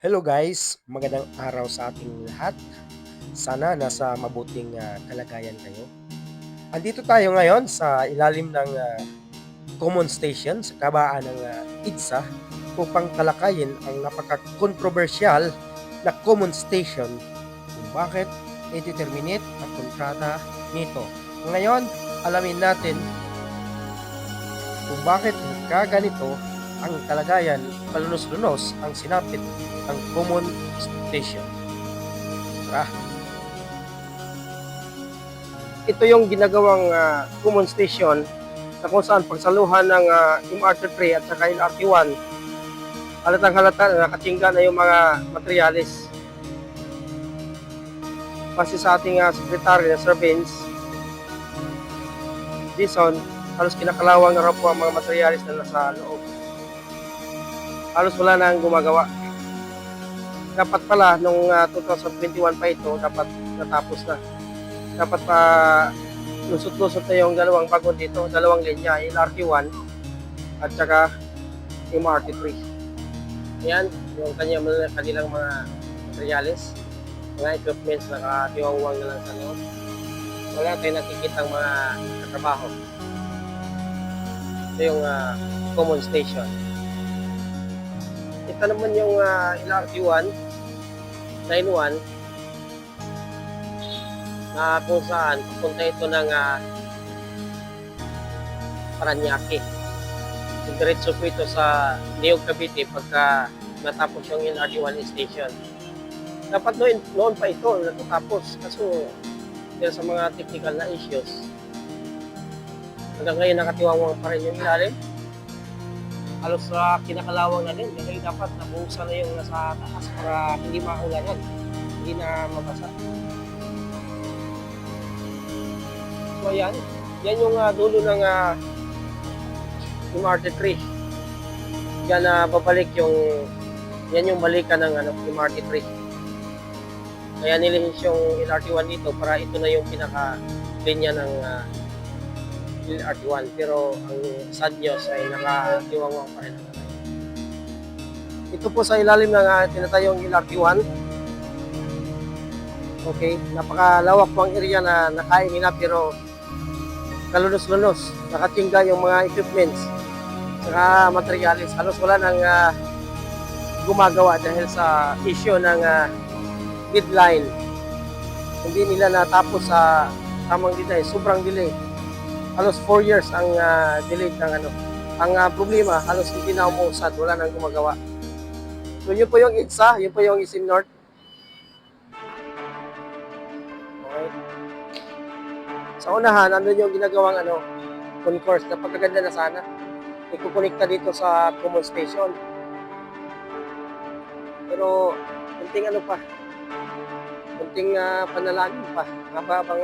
Hello guys, magandang araw sa ating lahat. Sana nasa mabuting kalagayan kayo. Andito tayo ngayon sa ilalim ng common station sa kabaan ng IDSA upang talakayin ang napaka-controversial na common station kung bakit i-determinate ang kontrata nito. Ngayon, alamin natin kung bakit ganito ang kalagayan palunos-lunos ang sinapit ng common station. Tara! Ito yung ginagawang common station na kung saan pagsaluhan ng MRT3 at saka LRT1, halatang halata na nakatingga na yung mga materialis. Kasi sa ating Secretary ng Surveillance, Dison, halos kinakalawang na raw po ang mga materialis na nasa loob. Halos wala na ang gumagawa. Dapat pala, nung 2021 pa ito, dapat natapos na. Dapat pa lusot-lusot na yung dalawang bagon dito, dalawang linya, LRT1 at saka MRT3. Ayan, yung kanilang mga materialis, mga equipments na nakatiwangwang na lang sa loob. Wala tayong nakikitang mga katrabaho. Ito yung common station. Ito naman yung LRT1, line 1, na kung saan pupunta ito ng Paranaque. Diretso po ito sa Niyog, Cavite pagka natapos yung LRT1 station. Dapat noon pa ito natatapos kaso dahil sa mga technical na issues. Hanggang ngayon nakatiwangwang pa rin yung ilalim. Halos sa kinakalawang na din. Dahil dapat nabuhusan na yung nasa taas para hindi maulanan. Hindi na mabasa. So ayan, yan yung dulo ng MRT3. Yan babalik yan yung balikan ng MRT3. Kaya nilihis yung LRT1 dito para ito na yung pinaka-linya ng LRT1. Pero ang sad news ay nakatiwangwang pa rin. Ito po sa ilalim ng tinatayong LRT1. Okay, napakalawak po ang area na nakain na pero kalunos-lunos, nakatingga yung mga equipments saka materialis. Halos wala nang gumagawa dahil sa issue ng deadline. Hindi nila natapos sa tamang deadline, sobrang delay. Halos 4 years ang delay ng Ang problema, halos hindi na umuusad, wala nang gumagawa. So yun po yung IDSA, yun po yung ISIM North. Okay. Sa unahan, andun yung ginagawang concourse. Napakaganda na sana. Ikukonekta dito sa common station. Pero, kunting kunting panalangin pa. Habang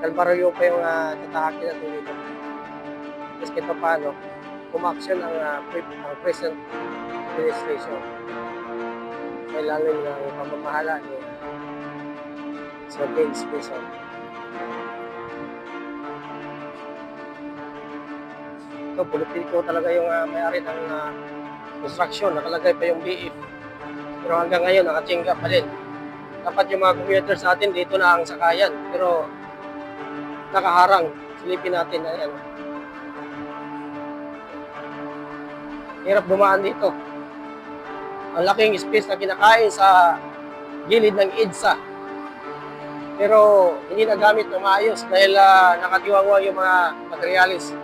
kalbaryo pa yung tatahakin natin dito. Tapos kito paano, kumaksyon ang present administration. Kailangan ng pamamahala ni Sir James Bison. Ito, politiko talaga yung may-ari ng construction. Nakalagay pa yung BF. Pero hanggang ngayon, nakatingga pa din. Dapat yung mga commuters natin, dito na ang sakayan. Pero nakaharang. Silipin natin. Ayan. Hirap dumaan dito. Ang laking space na kinakain sa gilid ng EDSA. Pero hindi nagamit na maayos dahil nakatiwangwang yung mga materialis.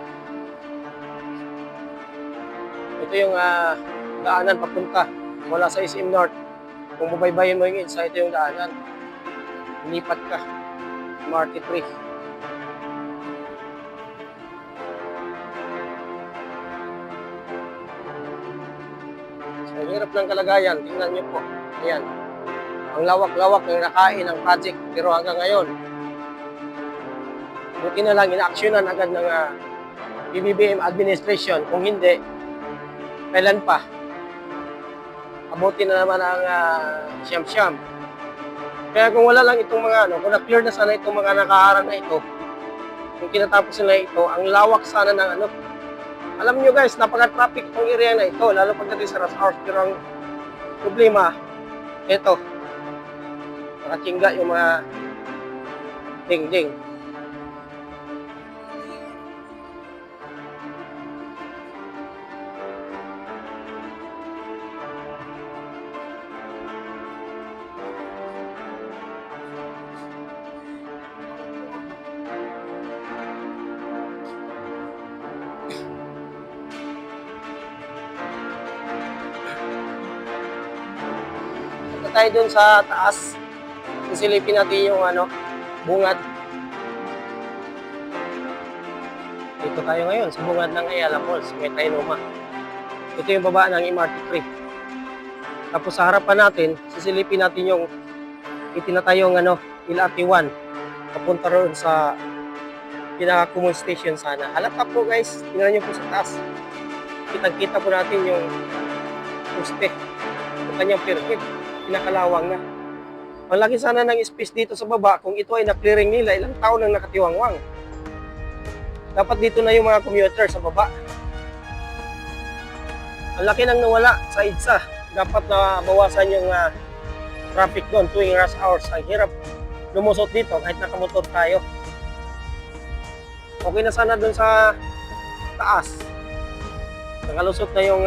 Ito yung daanan papunta mula sa ISIM North. Kung babaybayin mo yung EDSA, ito yung daanan. Inipat ka. MRT3. So, hirap ng kalagayan. Tingnan nyo po. Ayan. Ang lawak-lawak ng nakain ng project. Pero hanggang ngayon, buti na lang ina-actionan agad ng PBBM administration. Kung hindi, kailan pa? Abuti na naman ang siyam-siyam. Kaya kung wala lang itong mga kung na-clear na sana itong mga nakaharang na ito, kung kinatapos nila ito, ang lawak sana ng alam nyo guys, napaka-traffic itong area na ito, lalo pagdating sa rush hours. Pero ang problema, ito, nakatingga yung mga dingding. Punta tayo dun sa taas. Sisilipin natin yung bungad. Dito tayo ngayon sa bungad ng Ayala Falls, may Trinoma. Ito yung baba ng MRT3. Tapos sa harapan natin, sisilipin natin yung itinatayong LRT1. Papunta roon sa pinaka-common station sana. Halata po guys, tingnan nyo po sa taas. Kitang-kita po natin yung poste. Yung kanyang pyramid. Pinakalawang na. Ang laki sana ng space dito sa baba, kung ito ay na-clearing nila, ilang taon nang nakatiwangwang. Dapat dito na yung mga commuter sa baba. Ang laki nang nawala sa EDSA. Dapat na bawasan yung traffic doon tuwing rush hours. Ang hirap lumusot dito kahit nakamotor tayo. Okay na sana doon sa taas. Nakalusot na yung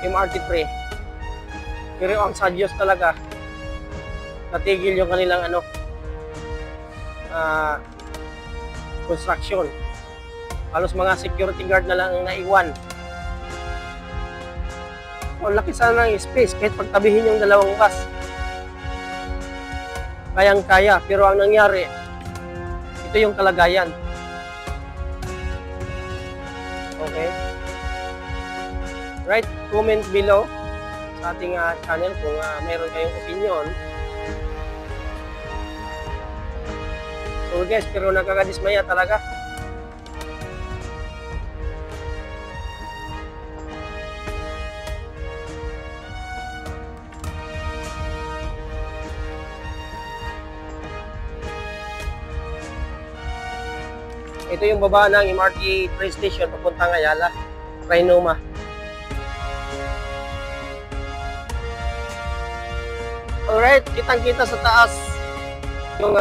MRT3. Pero ang sadyos talaga, natigil yung kanilang construction. Halos mga security guard na lang ang naiwan. Ang laki sana ng space kahit pagtabihin yung dalawang bus. Kayang-kaya, pero ang nangyari, ito yung kalagayan. Okay? Write comment below sa ating channel kung mayroon kayong opinion. So guys, pero nakakadismaya talaga. Ito yung baba ng MRT train station papuntang Ayala, Trinoma. Alright, kitang-kita sa taas yung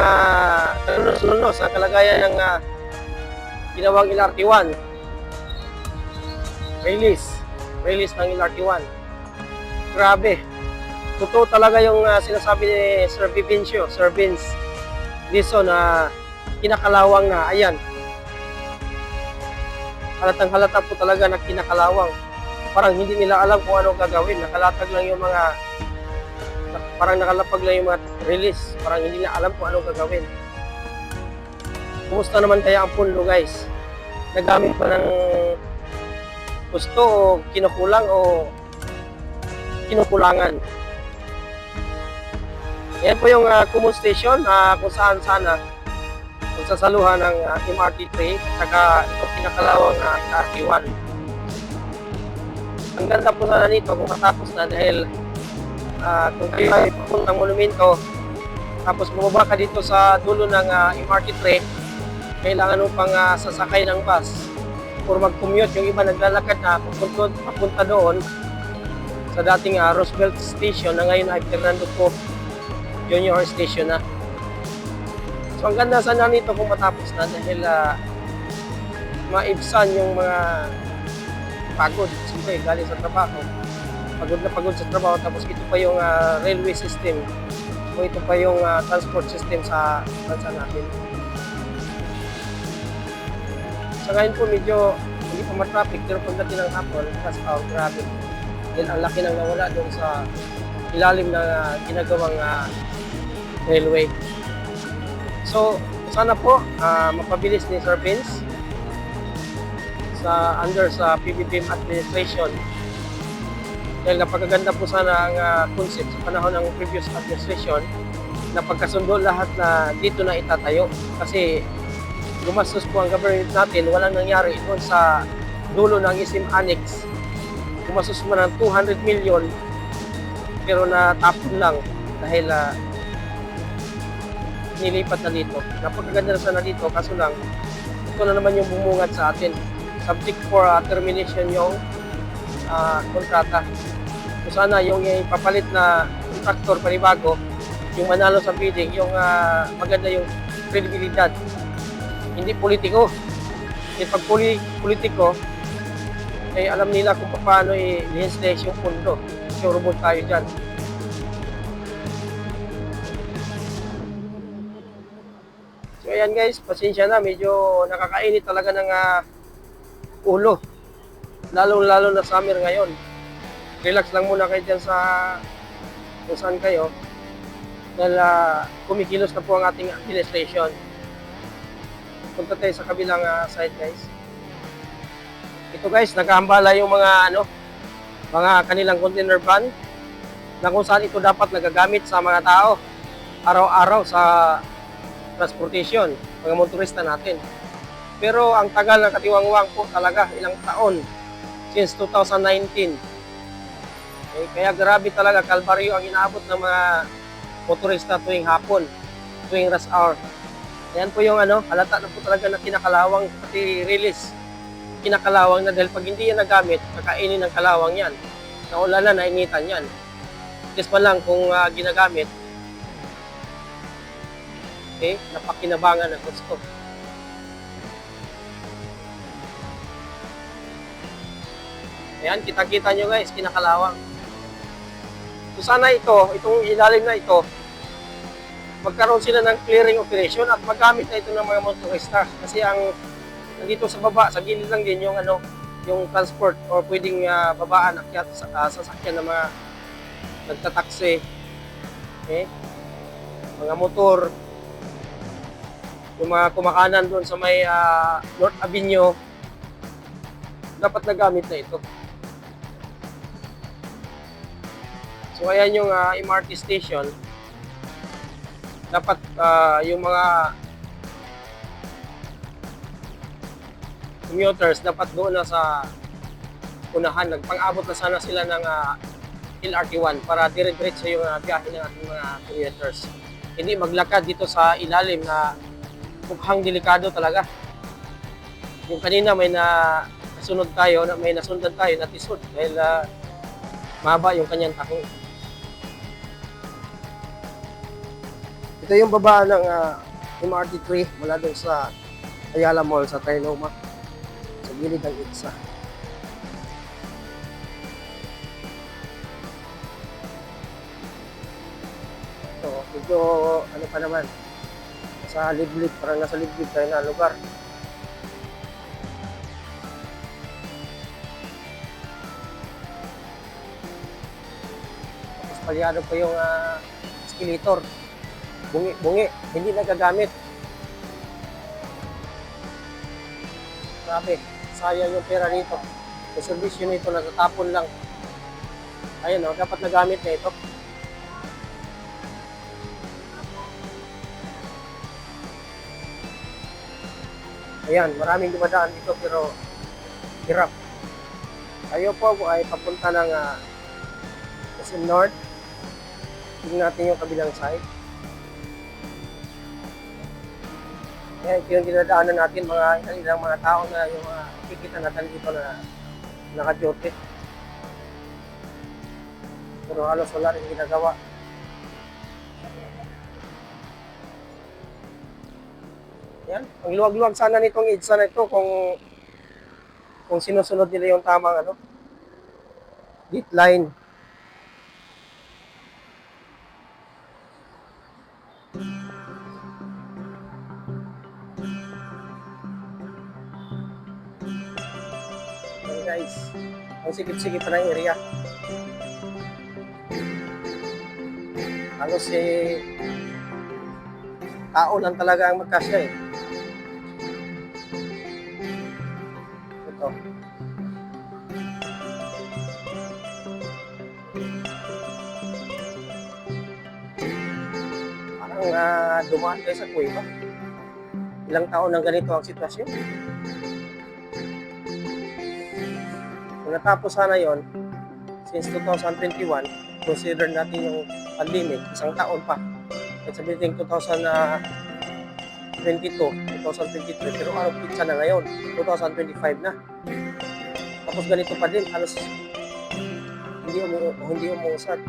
lunos sa kalagayan ng ginawang LRT1. Release ng LRT1. Grabe. Totoo talaga yung sinasabi ni Sir Vince Dizon na kinakalawang na. Ayan. Halatang-halata po talaga na kinakalawang. Parang hindi nila alam kung ano gagawin. Nakalatag lang yung mga parang nakalapag lang yung mga release. Parang hindi na alam kung anong gagawin. Kumusta naman kaya ang pundo guys? Nagamit pa ng gusto o kinukulang o kinukulangan? Yan po yung common station kung saan sana kung sasaluhan ng MRT3 saka itong pinakalawang LRT1. Ang ganda po sana nito kung matapos na dahil kung kayo ay papuntang monumento tapos bumaba ka dito sa dulo ng MRT3, kailangan mo pang sasakay ng bus or mag-commute. Yung iba naglalakad na papunta doon sa dating Roosevelt Station na ngayon ay Fernando Po Junior Station na. So ang ganda sana nito kung matapos na dahil maibsan yung mga pagod. Siyempre galing sa trabaho. Pagod sa trabaho, tapos ito pa yung railway system o ito pa yung transport system sa bansa natin. Sa ngayon po medyo hindi pa matraffic, pero pagdating ng hapon, kasi grabe. Then ang laki nang nawala doon sa ilalim na ginagawang railway. So sana po mapabilis ni Sir Vince under sa PBBM administration. Dahil napakaganda po sana ang concept sa panahon ng previous administration na pagkasundo lahat na dito na itatayo. Kasi gumastos po ang government natin, walang nangyari doon sa dulo ng ISIM Annex. Gumastos mo ng 200 million pero natapon lang dahil nilipat na dito. Napakaganda na sana dito, kaso lang ito na naman yung bumungad sa atin. Subject for termination yung kontrata. So sana yung ipapalit na contractor panibago, yung manalo sa bidding, yung maganda yung kredibilidad. Hindi politiko. Kasi pag politiko, eh, alam nila kung paano i-legislate yung pondo. Sure tayo dyan. So ayan guys, pasensya na, medyo nakakainit talaga ng ulo. Lalo na summer ngayon. Relax lang muna kayo dyan sa kung saan kayo. Dahil kumikilos na po ang ating administration. Punta tayo sa kabilang side guys. Ito guys, nagkahambala yung mga kanilang container van na kung saan ito dapat nagagamit sa mga tao araw-araw sa transportation, mga motorista natin. Pero ang tagal ng katiwangwang po talaga, ilang taon, since 2019. Okay, kaya grabe talaga, kalbaryo ang inaabot ng mga motorista tuwing hapon, tuwing rush hour. Ayan po yung halata na po talaga na kinakalawang, pati release. Kinakalawang na dahil pag hindi yan nagamit, kakainin ng kalawang yan. Naulala, nainitan yan. Just pa lang kung ginagamit, okay, napakinabangan ng gusto. Ayan, kita-kita nyo guys, kinakalawang. So sana itong ilalim na ito, magkaroon sila ng clearing operation at magamit na ito ng mga motorista. Kasi ang nandito sa baba, sa gilid lang din yung yung transport or pwedeng babaan, akyat sa sasakyan ng mga nagtataksi, okay? Mga motor, yung mga kumakanan doon sa may North Avenue, dapat nagamit na ito. So ayan yung MRT station. Dapat yung mga commuters dapat doon na sa unahan. Nagpang-abot na sana sila ng LRT1 para dire-diretso yung biyahe ng ating mga commuters. Hindi maglakad dito sa ilalim na mukhang delikado talaga. Yung kanina may nasundan tayo na tisod dahil mahaba yung kanyang takong. Ito yung baba ng MRT3 mula doon sa Ayala Mall sa Trinoma. Sa gilid ng ITSA. Ito, medyo pa naman. Sa liblib, parang nasa liblib tayo na lugar. Tapos palyado pa yung escalator. Bungi, hindi nagagamit. Grabe, sayang yung pera nito. Yung servisyo nito, natatapon lang. Ayun dapat nagamit na ito. Ayan, maraming dumadaan dito pero hirap. Tayo po ay papunta ng SM North. Tingnan natin yung kabilang side. Kaya ito yung dinadaanan natin, ilang mga tao na yung kikita natin dito na naka-duty. Pero halos wala rin ginagawa. Yan, ang luwag-luwag sana nitong EDSA na ito kung sinusunod nila yung tamang deadline. Guys, ang sikip-sikip pa ng area. Halos tao lang talaga ang magkasya Ito. Parang dumaan kayo sa kuweba. Ilang taon nang ganito ang sitwasyon. Kung natapos sana yon since 2021, consider natin yung pandemic, isang taon pa. At sabihin 2022, 2023, pero ano pizza na ngayon, 2025 na. Tapos ganito pa din, halos hindi hindi umuusad.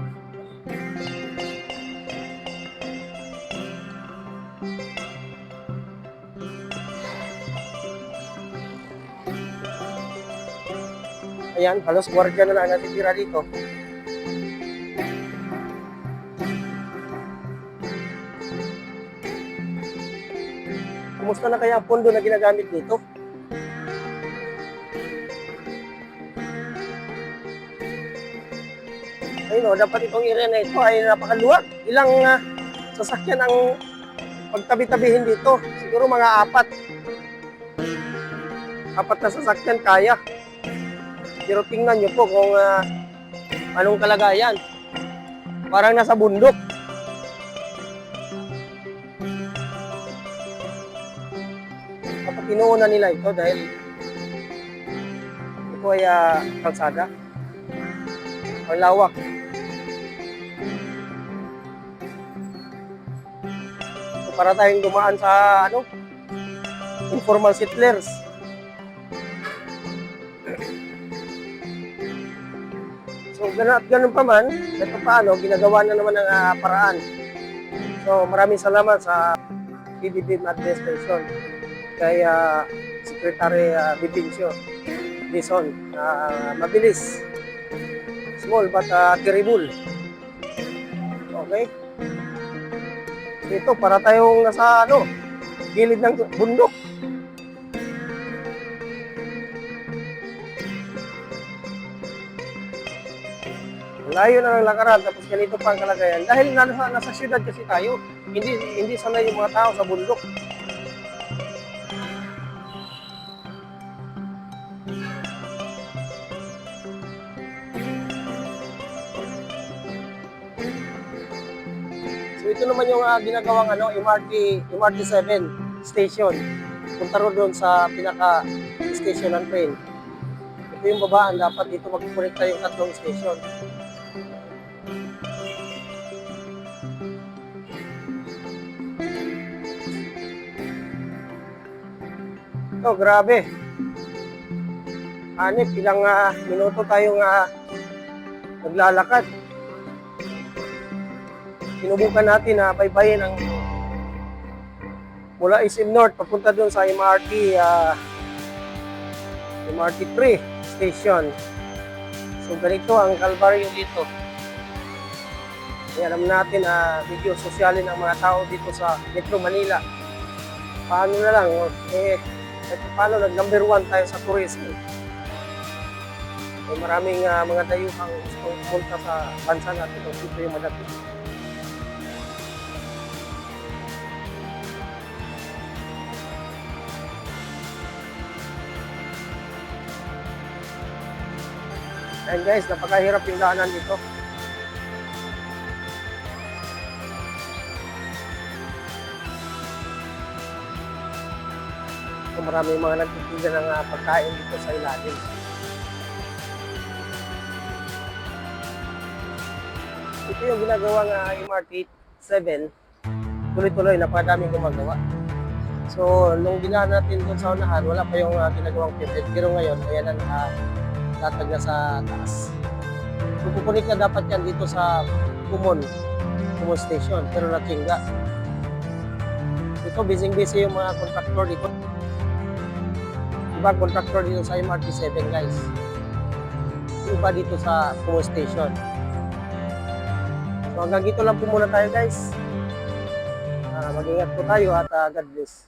Ayan, halos gwardiya na lang natitira dito. Kumusta na kaya ang pondo na ginagamit dito? Ayun o, dapat itong area na ito ay napakaluwag. Ilang sasakyan ang pagtabi-tabihin dito? Siguro mga 4. 4 na sasakyan kaya. Pero tingnan nyo po kung anong kalagayan. Parang nasa bundok. Dapat inuuna nila ito dahil ito ay kalsada. Ang lawak. So, para tayong dumaan sa informal settlers. So, ganun pa man, ito paano, ginagawa na naman ng paraan. So, maraming salamat sa PBBM administration kay Secretary Bibencio Dizon. Mabilis. Small but terrible. Okay? Ito, para tayong nasa gilid ng bundok. Layo na ng lakaran, tapos ganito pa ang kalagayan. Dahil nasa syudad kasi tayo, hindi sanay yung mga tao sa bundok. So ito naman yung ginagawang MRT 7 station. Punta ro doon sa pinaka station ng train. Ito yung babaan, dapat dito magkukonekta yung 3 station. Ito, grabe. Hanip, ilang minuto tayong naglalakad. Sinubukan natin na baybayin ang mula SM North papunta doon sa MRT 3 station. So ganito ang kalbaryo dito. Alam natin na video sosyalin ang mga tao dito sa Metro Manila. Paano na lang, paano nag-number 1 tayo sa tourism. Maraming mga dayuhang gustong pumunta sa bansa natin kung dito yung madating. And guys, napakahirap yung daanan dito. So, maraming mga nagtitinda ng pagkain dito sa ilalim. Ito yung ginagawang MRT 7. Tuloy-tuloy, napakadaming gumagawa. So, nung ginaan natin doon sa unahan, wala pa yung ginagawang pivot. Pero ngayon, ayan ang latag na sa taas. So, pupunik na dapat yan dito sa Kumon Station, pero natingga. Ito, busy-busy yung mga contractor dito. Iba contractor dito sa MRT 7, guys. Iba dito sa Kumon Station. So, hanggang dito lang po muna tayo, guys. Mag-ingat po tayo at God bless.